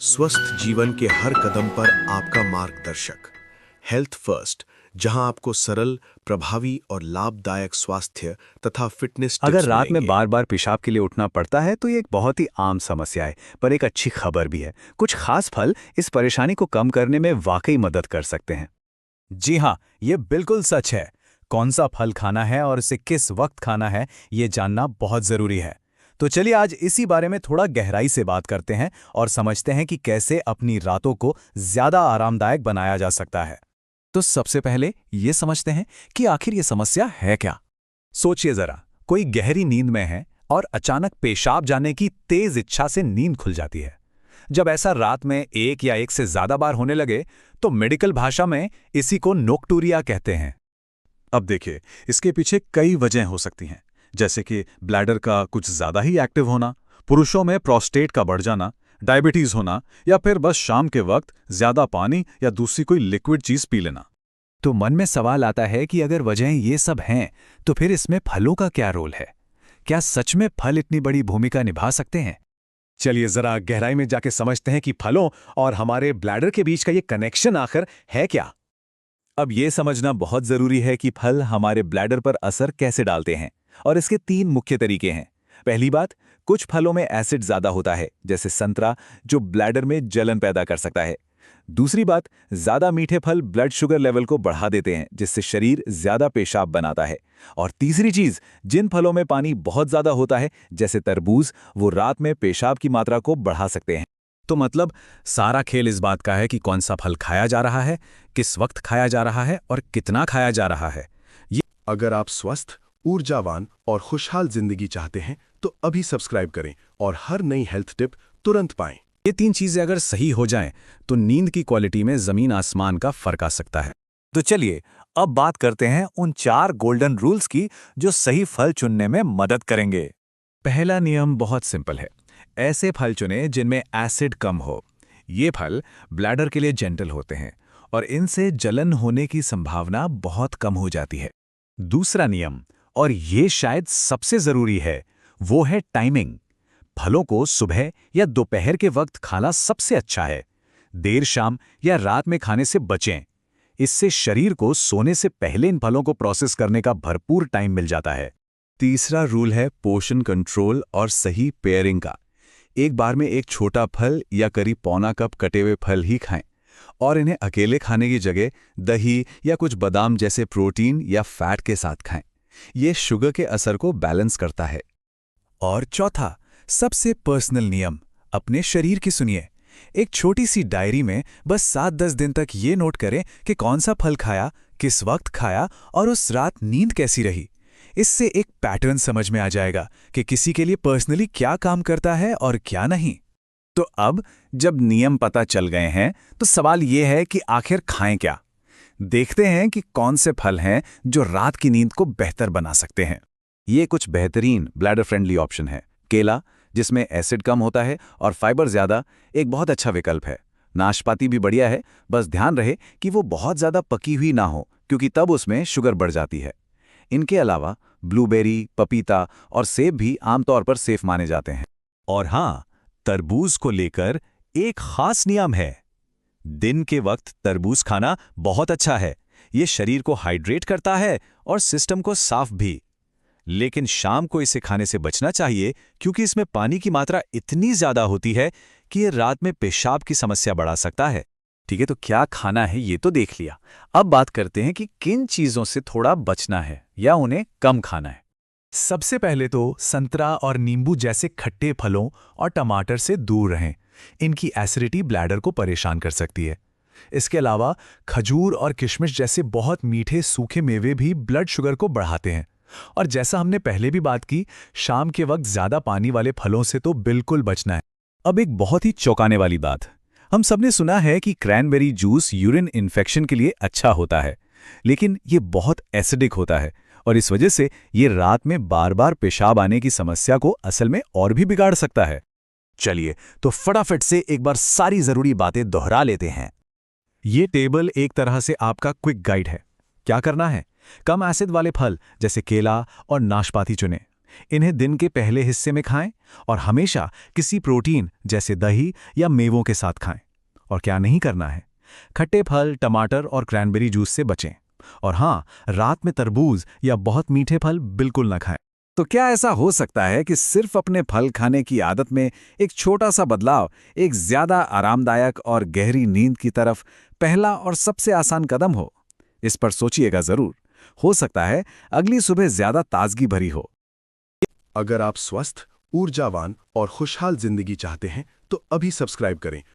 स्वस्थ जीवन के हर कदम पर आपका मार्गदर्शक हेल्थ फर्स्ट, जहां आपको सरल, प्रभावी और लाभदायक स्वास्थ्य तथा फिटनेस अगर टिप्स रात में मिलेंगे। बार बार पेशाब के लिए उठना पड़ता है तो ये एक बहुत ही आम समस्या है, पर एक अच्छी खबर भी है। कुछ खास फल इस परेशानी को कम करने में वाकई मदद कर सकते हैं। जी हाँ, ये बिल्कुल सच है। कौन सा फल खाना है और इसे किस वक्त खाना है, ये जानना बहुत ज़रूरी है। तो चलिए आज इसी बारे में थोड़ा गहराई से बात करते हैं और समझते हैं कि कैसे अपनी रातों को ज़्यादा आरामदायक बनाया जा सकता है। तो सबसे पहले ये समझते हैं कि आखिर ये समस्या है क्या। सोचिए ज़रा, कोई गहरी नींद में है और अचानक पेशाब जाने की तेज़ इच्छा से नींद खुल जाती है। जब ऐसा रात में एक या एक से ज़्यादा बार होने लगे तो मेडिकल भाषा में इसी को नोक्टूरिया कहते हैं। अब देखिए, इसके पीछे कई वजह हो सकती हैं, जैसे कि ब्लैडर का कुछ ज़्यादा ही एक्टिव होना, पुरुषों में प्रोस्टेट का बढ़ जाना, डायबिटीज़ होना, या फिर बस शाम के वक्त ज़्यादा पानी या दूसरी कोई लिक्विड चीज़ पी लेना। तो मन में सवाल आता है कि अगर वजहें ये सब हैं, तो फिर इसमें फलों का क्या रोल है? क्या सच में फल इतनी बड़ी भूमिका निभा सकते हैं? चलिए ज़रा गहराई में जाके समझते हैं कि फलों और हमारे ब्लैडर के बीच का ये कनेक्शन आखिर है क्या। अब ये समझना बहुत ज़रूरी है कि फल हमारे ब्लैडर पर असर कैसे डालते हैं, और इसके 3 मुख्य तरीके हैं। पहली बात, कुछ फलों में एसिड ज़्यादा होता है, जैसे संतरा, जो ब्लैडर में जलन पैदा कर सकता है। दूसरी बात, ज़्यादा मीठे फल ब्लड शुगर लेवल को बढ़ा देते हैं, जिससे शरीर ज़्यादा पेशाब बनाता है। और तीसरी चीज़, जिन फलों में पानी बहुत ज़्यादा होता है, जैसे तरबूज, वो रात में पेशाब की मात्रा को बढ़ा सकते हैं। तो मतलब सारा खेल इस बात का है कि कौन सा फल खाया जा रहा है, किस वक्त खाया जा रहा है और कितना खाया जा रहा है। अगर आप स्वस्थ, ऊर्जावान और खुशहाल जिंदगी चाहते हैं तो अभी सब्सक्राइब करें और हर नई हेल्थ टिप तुरंत पाएं। ये 3 चीज़ें अगर सही हो जाएं तो नींद की क्वालिटी में ज़मीन आसमान का फ़र्क आ सकता है। तो चलिए अब बात करते हैं उन 4 गोल्डन रूल्स की जो सही फल चुनने में मदद करेंगे। पहला नियम बहुत सिंपल है। ऐसे फल चुनें जिनमें एसिड कम हो। ये फल ब्लैडर के लिए जेंटल होते हैं और इनसे जलन होने की संभावना बहुत कम हो जाती है। दूसरा नियम, और ये शायद सबसे ज़रूरी है, वो है टाइमिंग। फलों को सुबह या दोपहर के वक्त खाना सबसे अच्छा है। देर शाम या रात में खाने से बचें। इससे शरीर को सोने से पहले इन फलों को प्रोसेस करने का भरपूर टाइम मिल जाता है। तीसरा रूल है पोर्शन कंट्रोल और सही पेयरिंग का। एक बार में एक छोटा फल या करीब पौना कप कटे हुए फल ही खाएं, और इन्हें अकेले खाने की जगह दही या कुछ बादाम जैसे प्रोटीन या फैट के साथ खाएं। ये शुगर के असर को बैलेंस करता है। और चौथा, सबसे पर्सनल नियम, अपने शरीर की सुनिए। एक छोटी सी डायरी में बस 7-10 दिन तक ये नोट करें कि कौन सा फल खाया, किस वक्त खाया और उस रात नींद कैसी रही। इससे एक पैटर्न समझ में आ जाएगा कि किसी के लिए पर्सनली क्या काम करता है और क्या नहीं। तो अब जब नियम पता चल गए हैं तो सवाल ये है कि आखिर खाएं क्या। देखते हैं कि कौन से फल हैं जो रात की नींद को बेहतर बना सकते हैं। ये कुछ बेहतरीन ब्लैडर फ्रेंडली ऑप्शन है। केला, जिसमें एसिड कम होता है और फाइबर ज़्यादा, एक बहुत अच्छा विकल्प है। नाशपाती भी बढ़िया है, बस ध्यान रहे कि वो बहुत ज़्यादा पकी हुई ना हो, क्योंकि तब उसमें शुगर बढ़ जाती है। इनके अलावा ब्लूबेरी, पपीता और सेब भी आमतौर पर सेफ माने जाते हैं। और हाँ, तरबूज को लेकर एक खास नियम है। दिन के वक्त तरबूज खाना बहुत अच्छा है। ये शरीर को हाइड्रेट करता है और सिस्टम को साफ भी। लेकिन शाम को इसे खाने से बचना चाहिए, क्योंकि इसमें पानी की मात्रा इतनी ज्यादा होती है कि ये रात में पेशाब की समस्या बढ़ा सकता है। ठीक है, तो क्या खाना है ये तो देख लिया। अब बात करते हैं कि किन चीज़ों से थोड़ा बचना है या उन्हें कम खाना है। सबसे पहले तो संतरा और नींबू जैसे खट्टे फलों और टमाटर से दूर रहें। इनकी एसिडिटी ब्लैडर को परेशान कर सकती है। इसके अलावा खजूर और किशमिश जैसे बहुत मीठे सूखे मेवे भी ब्लड शुगर को बढ़ाते हैं। और जैसा हमने पहले भी बात की, शाम के वक्त ज़्यादा पानी वाले फलों से तो बिल्कुल बचना है। अब एक बहुत ही चौंकाने वाली बात, हम सबने सुना है कि क्रैनबेरी जूस यूरिन इन्फेक्शन के लिए अच्छा होता है, लेकिन ये बहुत एसिडिक होता है और इस वजह से ये रात में बार बार पेशाब आने की समस्या को असल में और भी बिगाड़ सकता है। चलिए तो फटाफट से एक बार सारी ज़रूरी बातें दोहरा लेते हैं। ये टेबल एक तरह से आपका क्विक गाइड है। क्या करना है? कम एसिड वाले फल जैसे केला और नाशपाती चुनें। इन्हें दिन के पहले हिस्से में खाएं और हमेशा किसी प्रोटीन जैसे दही या मेवों के साथ खाएं। और क्या नहीं करना है, खट्टे फल, टमाटर और क्रैनबेरी जूस से बचें। और हाँ, रात में तरबूज या बहुत मीठे फल बिल्कुल न खाएं। तो क्या ऐसा हो सकता है कि सिर्फ अपने फल खाने की आदत में एक छोटा सा बदलाव एक ज्यादा आरामदायक और गहरी नींद की तरफ पहला और सबसे आसान कदम हो? इस पर सोचिएगा जरूर। हो सकता है अगली सुबह ज्यादा ताजगी भरी हो। अगर आप स्वस्थ, ऊर्जावान और खुशहाल जिंदगी चाहते हैं तो अभी सब्सक्राइब करें